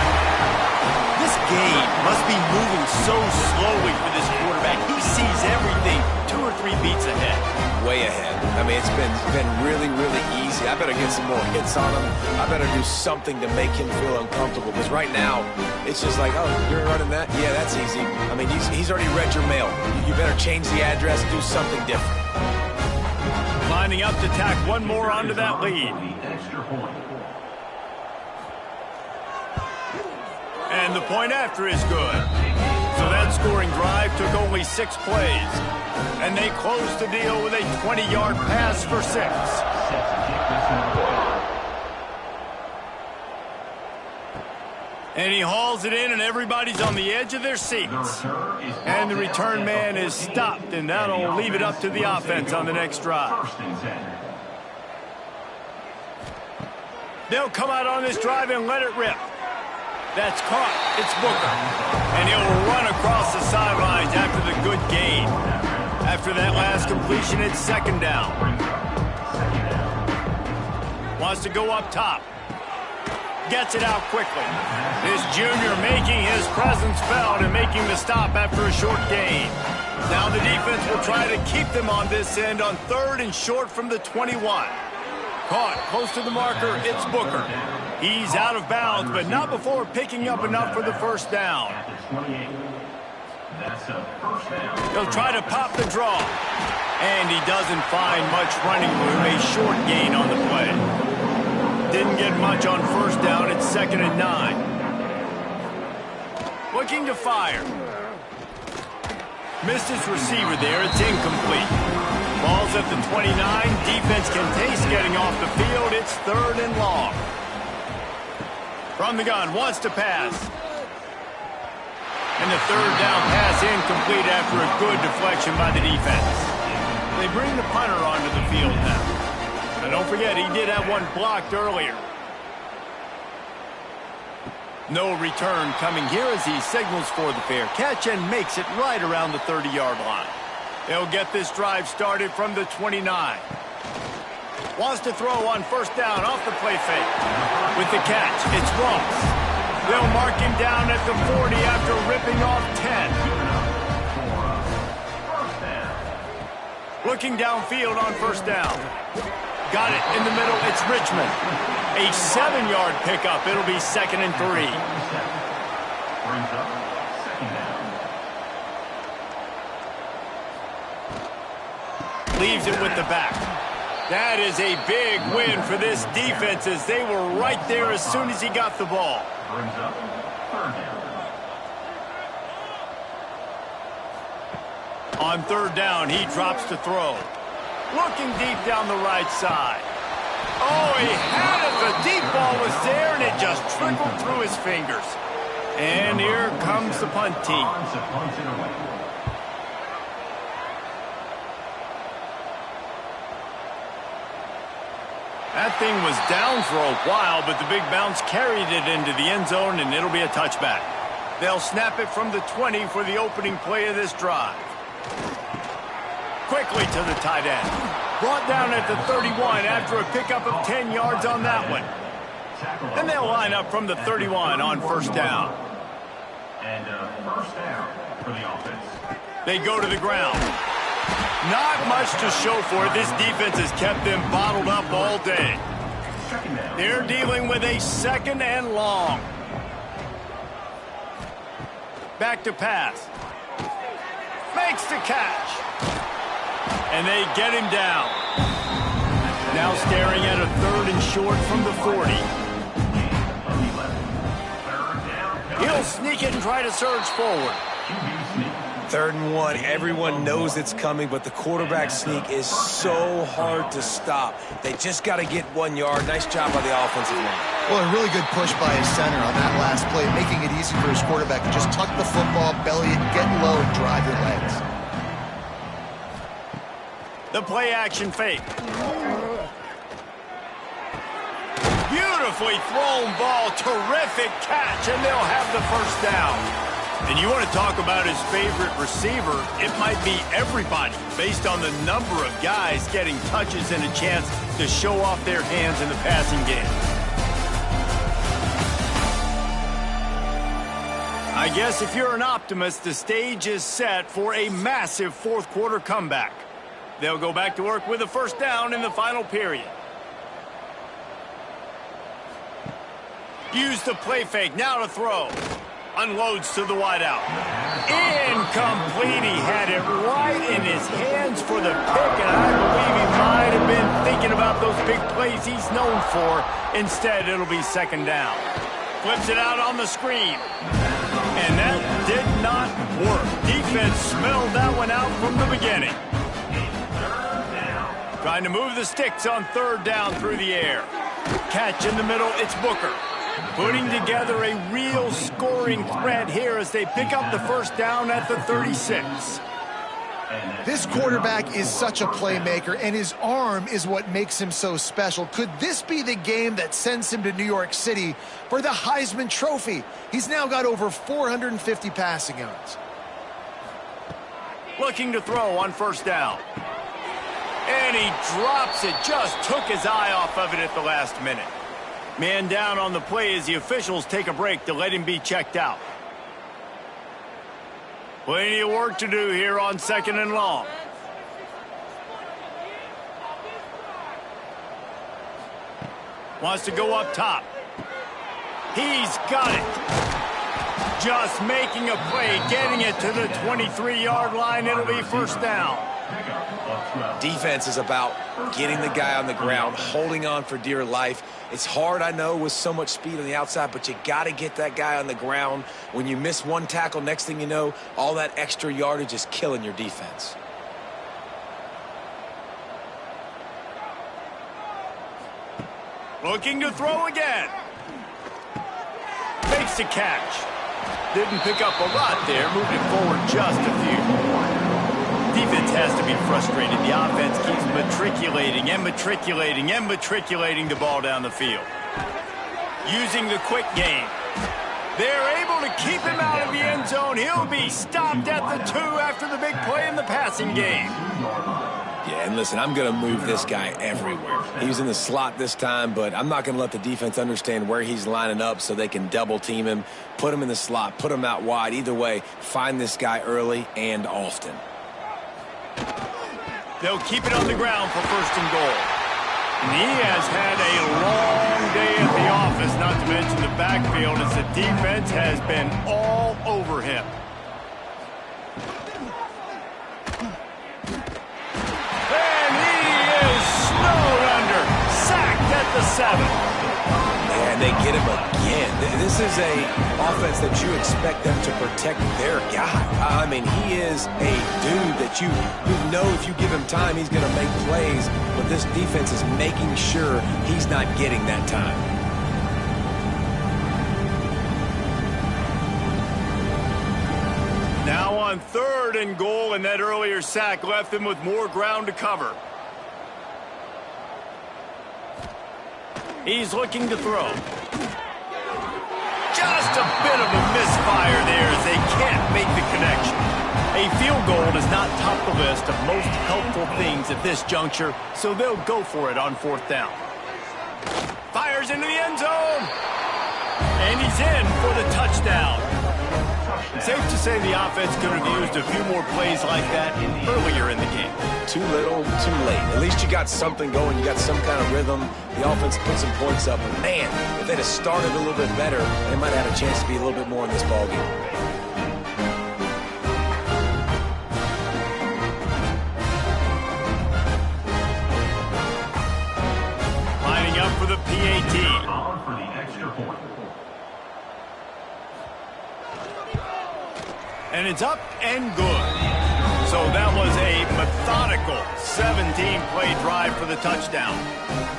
This game must be moving so slowly for this quarterback. He sees everything 2 or 3 beats ahead. Way ahead. I mean, it's been really, really easy. I better get some more hits on him. I better do something to make him feel uncomfortable, because right now, it's just like, oh, you're running that? Yeah, that's easy. I mean, he's already read your mail. You better change the address, do something different. Lining up to tack one more onto that lead. And the point after is good. So that scoring drive took only 6 plays. And they closed the deal with a 20-yard pass for 6. And he hauls it in, and everybody's on the edge of their seats. And the return man is stopped, and that'll leave it up to the offense on the next drive. They'll come out on this drive and let it rip. That's caught. It's Booker. And he'll run across the sidelines after the good gain. After that last completion, it's 2nd down. Wants to go up top. Gets it out quickly. This junior making his presence felt and making the stop after a short gain. Now the defense will try to keep them on this end on 3rd and short from the 21. Caught close to the marker, it's Booker. He's out of bounds, but not before picking up enough for the 1st down. He'll try to pop the draw. And he doesn't find much running room, a short gain on the play. Didn't get much on 1st down. It's 2nd and 9. Looking to fire. Missed his receiver there. It's incomplete. at the 29. Defense can taste getting off the field. It's 3rd and long. From the gun, wants to pass. And the 3rd down pass incomplete after a good deflection by the defense. They bring the punter onto the field now. And don't forget, he did have one blocked earlier. No return coming here as he signals for the fair catch and makes it right around the 30-yard line. They'll get this drive started from the 29. Wants to throw on 1st down off the play fake. With the catch, it's Ross. They'll mark him down at the 40 after ripping off 10. Looking downfield on 1st down. Got it in the middle. It's Richmond. A 7-yard pickup. It'll be 2nd and 3. Brings up 2nd down. Leaves it with the back. That is a big win for this defense as they were right there as soon as he got the ball. Brings up 3rd down. On 3rd down, he drops to throw. Looking deep down the right side. Oh, he had it. The deep ball was there, and it just trickled through his fingers. And here comes the punt team. To punt it away. That thing was down for a while, but the big bounce carried it into the end zone, and it'll be a touchback. They'll snap it from the 20 for the opening play of this drive. Quickly to the tight end. Brought down at the 31 after a pickup of 10 yards on that one. And they'll line up from the 31 on 1st down. And 1st down for the offense. They go to the ground. Not much to show for it. This defense has kept them bottled up all day. 2nd down. They're dealing with a 2nd and long. Back to pass. Makes the catch. And they get him down. Now staring at a 3rd and short from the 40. He'll sneak it and try to surge forward. 3rd and 1. Everyone knows it's coming, but the quarterback sneak is so hard to stop. They just got to get 1 yard. Nice job by the offensive line. Well, a really good push by his center on that last play, making it easy for his quarterback to just tuck the football, belly it, get low, and drive your legs. The play action fake. Beautifully thrown ball. Terrific catch, and they'll have the 1st down. And you want to talk about his favorite receiver, it might be everybody based on the number of guys getting touches and a chance to show off their hands in the passing game. I guess if you're an optimist, the stage is set for a massive 4th quarter comeback. They'll go back to work with a 1st down in the final period. Use the play fake, now to throw. Unloads to the wideout. Incomplete. He had it right in his hands for the pick, and I believe he might have been thinking about those big plays he's known for. Instead, it'll be 2nd down. Flips it out on the screen. And that did not work. Defense smelled that one out from the beginning. Trying to move the sticks on 3rd down through the air. Catch in the middle, it's Booker. Putting together a real scoring threat here as they pick up the 1st down at the 36. This quarterback is such a playmaker, and his arm is what makes him so special. Could this be the game that sends him to New York City for the Heisman Trophy? He's now got over 450 passing yards. Looking to throw on 1st down. And he drops it. Just took his eye off of it at the last minute. Man down on the play as the officials take a break to let him be checked out. Plenty of work to do here on 2nd and long. Wants to go up top. He's got it. Just making a play, getting it to the 23-yard line. It'll be 1st down. Defense is about getting the guy on the ground, holding on for dear life. It's hard, I know, with so much speed on the outside, but you got to get that guy on the ground. When you miss one tackle, next thing you know, all that extra yardage is killing your defense. Looking to throw again. Makes the catch. Didn't pick up a lot there, moving forward just a few. Defense has to be frustrated. The offense keeps matriculating and matriculating and matriculating the ball down the field. Using the quick game. They're able to keep him out of the end zone. He'll be stopped at the 2 after the big play in the passing game. Yeah, and listen, I'm going to move this guy everywhere. He's in the slot this time, but I'm not going to let the defense understand where he's lining up so they can double team him, put him in the slot, put him out wide. Either way, find this guy early and often. They'll keep it on the ground for 1st and goal. And he has had a long day at the office, not to mention the backfield, as the defense has been all over him. And he is snowed under, sacked at the 7. And they get him again. This is a offense that you expect them to protect their guy. I mean, he is a dude that you know if you give him time, he's going to make plays. But this defense is making sure he's not getting that time. Now on 3rd and goal, and that earlier sack left them with more ground to cover. He's looking to throw. Just a bit of a misfire there as they can't make the connection. A field goal does not top the list of most helpful things at this juncture, so they'll go for it on 4th down. Fires into the end zone. And he's in for the touchdown. Safe to say the offense could have used a few more plays like that earlier in the game. Too little, too late. At least you got something going. You got some kind of rhythm. The offense put some points up. And, man, if they'd have started a little bit better, they might have had a chance to be a little bit more in this ballgame. Lining up for the PAT. For the extra point. And it's up and good. So that was a methodical 17-play drive for the touchdown.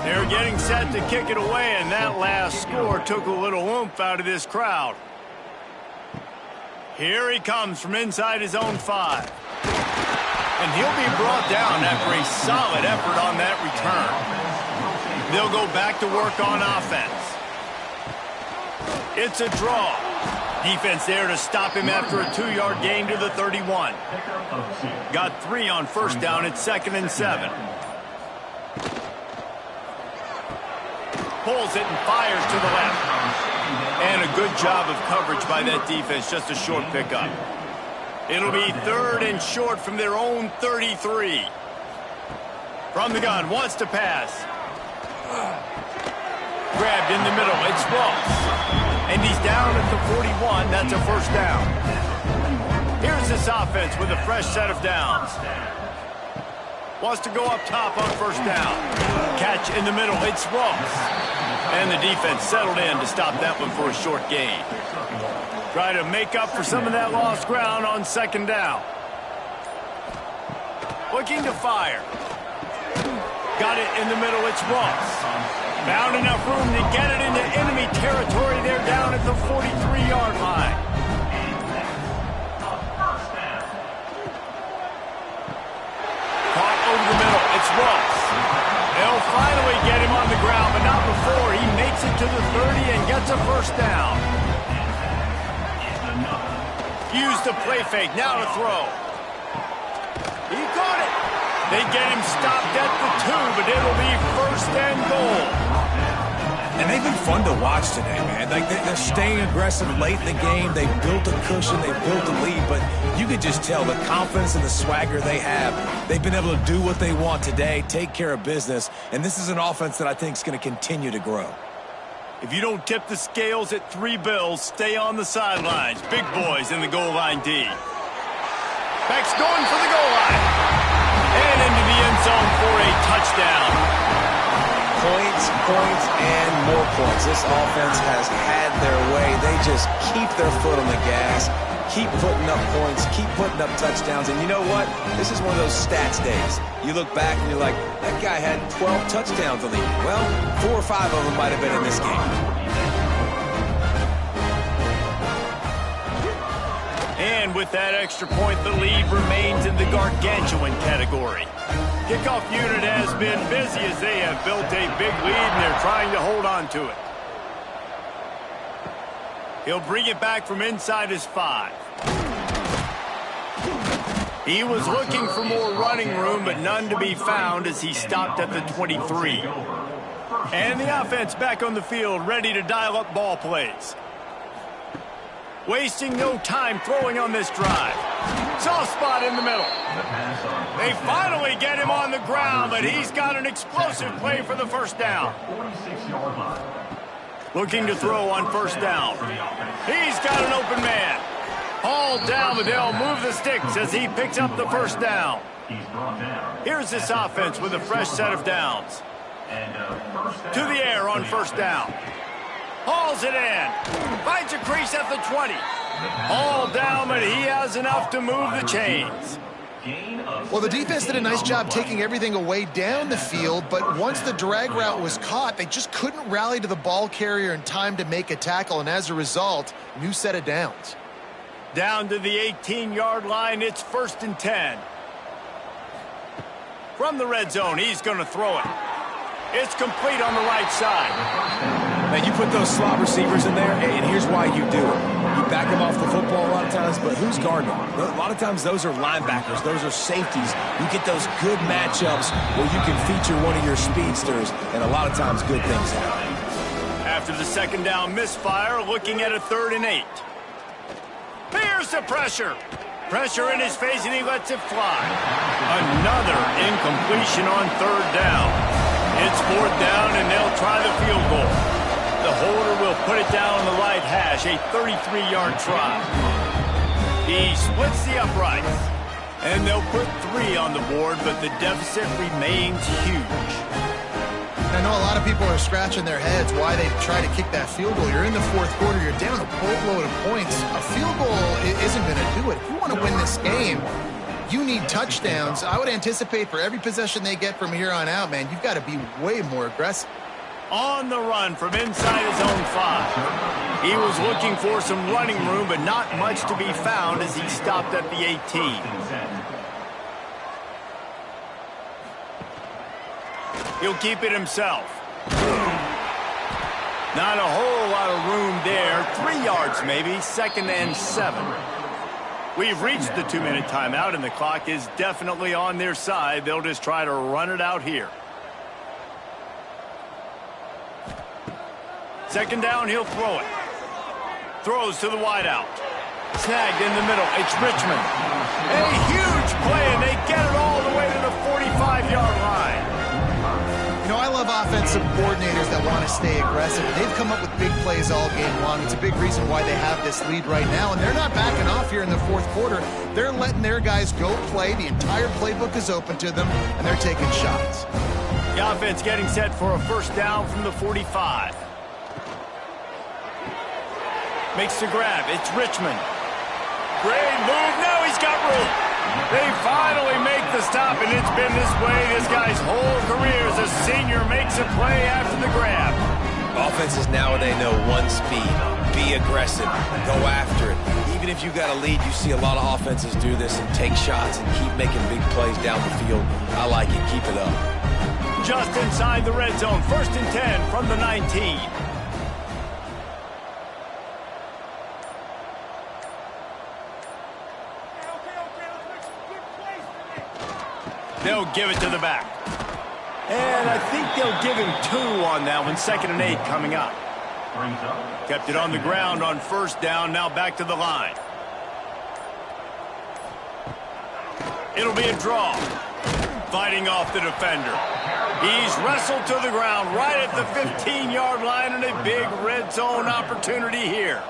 They're getting set to kick it away, and that last score took a little oomph out of this crowd. Here he comes from inside his own 5. And he'll be brought down after a solid effort on that return. They'll go back to work on offense. It's a draw. Defense there to stop him after a 2-yard gain to the 31. Got 3 on 1st down at 2nd and 7. Pulls it and fires to the left. And a good job of coverage by that defense, just a short pickup. It'll be 3rd and short from their own 33. From the gun, wants to pass. Grabbed in the middle, it's Ross. And he's down at the 41. That's a 1st down. Here's this offense with a fresh set of downs. Wants to go up top on 1st down. Catch in the middle. It's Ross. And the defense settled in to stop that one for a short gain. Try to make up for some of that lost ground on 2nd down. Looking to fire. Got it in the middle. It's Ross. Found enough room to get it into enemy territory. They're down at the 43-yard line. Caught over the middle. It's Ross. They'll finally get him on the ground, but not before he makes it to the 30 and gets a 1st down. Use the play fake. Now to throw. He caught it. They get him stopped at the 2, but it'll be 1st and goal. And they've been fun to watch today, man. Like they're staying aggressive late in the game. They built a cushion. They built a lead. But you could just tell the confidence and the swagger they have. They've been able to do what they want today, take care of business. And this is an offense that I think is going to continue to grow. If you don't tip the scales at 3 bills, stay on the sidelines. Big boys in the goal line D. Beck's going for the goal line. And into the end zone for a touchdown. points, points, and more points. This offense has had their way. They just keep their foot on the gas, keep putting up points, keep putting up touchdowns. And you know what? This is one of those stats days. You look back and you're like, that guy had 12 touchdowns on the year. Well, 4 or 5 of them might have been in this game. And with that extra point, the lead remains in the gargantuan category. Kickoff unit has been busy as they have built a big lead and they're trying to hold on to it. He'll bring it back from inside his 5. He was looking for more running room, but none to be found as he stopped at the 23. And the offense back on the field, ready to dial up ball plays. Wasting no time throwing on this drive. Soft spot in the middle. They finally get him on the ground, but he's got an explosive play for the first down. Looking to throw on first down. He's got an open man. Hauled down, but they'll move the sticks as he picks up the first down. Here's this offense with a fresh set of downs. To the air on first down. Hauls it in. Finds a crease at the 20. Hauled down, but he has enough to move the chains. Well, the defense did a nice job taking everything away down the field, but once the drag route was caught, they just couldn't rally to the ball carrier in time to make a tackle, and as a result, new set of downs. Down to the 18-yard line, it's 1st and 10. From the red zone, he's going to throw it. It's complete on the right side. Man, you put those slot receivers in there, and here's why you do it. You back them off the football a lot of times, but who's guarding them? A lot of times those are linebackers. Those are safeties. You get those good matchups where you can feature one of your speedsters, and a lot of times good things happen. After the second down misfire, looking at a 3rd and 8. Here's the pressure. Pressure in his face, and he lets it fly. Another incompletion on 3rd down. It's 4th down, and they'll try the field goal. The holder will put it down on the right hash, a 33-yard try. He splits the uprights, and they'll put 3 on the board, but the deficit remains huge. I know a lot of people are scratching their heads why they try to kick that field goal. You're in the 4th quarter. You're down a boatload of points. A field goal isn't going to do it. If you want to win this game, you need touchdowns. I would anticipate for every possession they get from here on out, man, you've got to be way more aggressive. On the run from inside his own 5. He was looking for some running room, but not much to be found as he stopped at the 18. He'll keep it himself. Not a whole lot of room there. 3 yards maybe, 2nd and 7. We've reached the 2-minute timeout, and the clock is definitely on their side. They'll just try to run it out here. 2nd down, he'll throw it. Throws to the wideout. Snagged in the middle. It's Richmond. A huge play, and they get it all the way to the 45-yard line. You know, I love offensive coordinators that want to stay aggressive. They've come up with big plays all game long. It's a big reason why they have this lead right now, and they're not backing off here in the 4th quarter. They're letting their guys go play. The entire playbook is open to them, and they're taking shots. The offense getting set for a 1st down from the 45. Makes the grab. It's Richmond. Great move. Now he's got room. They finally make the stop, and it's been this way this guy's whole career as a senior makes a play after the grab. Offenses now, they know one speed. Be aggressive. Go after it. Even if you got a lead, you see a lot of offenses do this and take shots and keep making big plays down the field. I like it. Keep it up. Just inside the red zone. 1st and 10 from the 19. They'll give it to the back. And I think they'll give him 2 on that one. 2nd and 8 coming up. Kept it on the ground on 1st down. Now back to the line. It'll be a draw. Fighting off the defender. He's wrestled to the ground right at the 15-yard line, and a big red zone opportunity here.